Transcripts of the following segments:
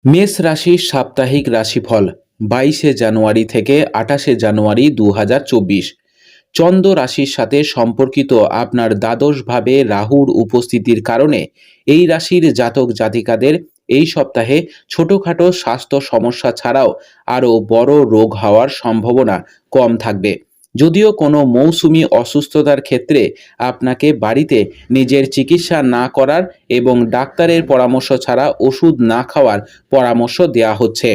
মেষ রাশির সাপ্তাহিক রাশিফল 22শে জানুয়ারি থেকে 28শে জানুয়ারি 2024। চন্দ্র রাশির সাথে সম্পর্কিত আপনার দ্বাদশভাবে রাহুর উপস্থিতির কারণে এই রাশির জাতক জাতিকাদের এই সপ্তাহে ছোটোখাটো স্বাস্থ্য সমস্যা ছাড়াও আরও বড় রোগ হওয়ার সম্ভাবনা কম থাকবে। যদিও কোনো মৌসুমি অসুস্থতার ক্ষেত্রে আপনাকে বাড়িতে নিজের চিকিৎসা না করার এবং ডাক্তারের পরামর্শ ছাড়া ওষুধ না খাওয়ার পরামর্শ দেওয়া হচ্ছে।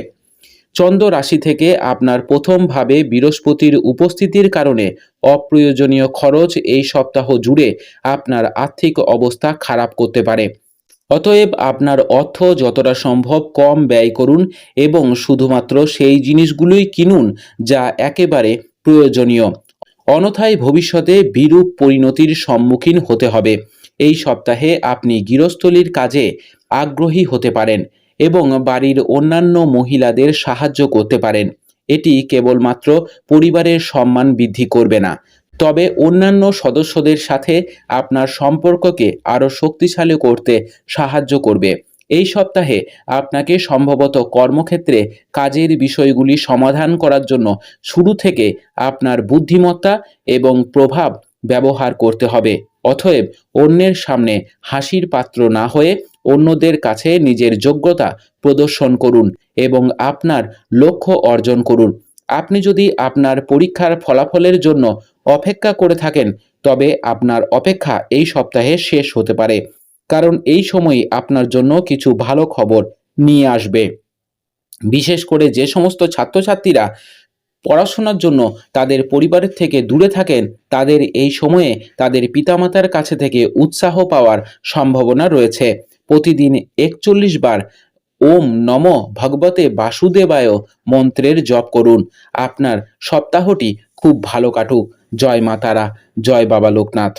চন্দ্র রাশি থেকে আপনার প্রথমভাবে বৃহস্পতির উপস্থিতির কারণে অপ্রয়োজনীয় খরচ এই সপ্তাহ জুড়ে আপনার আর্থিক অবস্থা খারাপ করতে পারে। অতএব আপনার অর্থ যতটা সম্ভব কম ব্যয় করুন এবং শুধুমাত্র সেই জিনিসগুলোই কিনুন যা একেবারে প্রয়োজনীয়। অন্যথায় ভবিষ্যতে বিরূপ পরিণতির সম্মুখীন হতে হবে। এই সপ্তাহে আপনি গৃহস্থলীর কাজে আগ্রহী হতে পারেন এবং বাড়ির অন্যান্য মহিলাদের সাহায্য করতে পারেন। এটি কেবলমাত্র পরিবারের সম্মান বৃদ্ধি করবে না, তবে অন্যান্য সদস্যদের সাথে আপনার সম্পর্ককে আরও শক্তিশালী করতে সাহায্য করবে। এই সপ্তাহে আপনাকে সম্ভবত কর্মক্ষেত্রে কাজের বিষয়গুলি সমাধান করার জন্য শুরু থেকে আপনার বুদ্ধিমত্তা এবং প্রভাব ব্যবহার করতে হবে। অতএব অন্যের সামনে হাসির পাত্র না হয়ে অন্যদের কাছে নিজের যোগ্যতা প্রদর্শন করুন এবং আপনার লক্ষ্য অর্জন করুন। আপনি যদি আপনার পরীক্ষার ফলাফলের জন্য অপেক্ষা করে থাকেন, তবে আপনার অপেক্ষা এই সপ্তাহে শেষ হতে পারে, কারণ এই সময়ই আপনার জন্য কিছু ভালো খবর নিয়ে আসবে। বিশেষ করে যে সমস্ত ছাত্রছাত্রীরা পড়াশোনার জন্য তাদের পরিবারের থেকে দূরে থাকেন, তাদের এই সময়ে তাদের পিতামাতার কাছে থেকে উৎসাহ পাওয়ার সম্ভাবনা রয়েছে। প্রতিদিন 41 বার ওম নম ভগবতে বাসুদেবায় মন্ত্রের জপ করুন। আপনার সপ্তাহটি খুব ভালো কাটুক। জয় মা তারা, জয় বাবা লোকনাথ।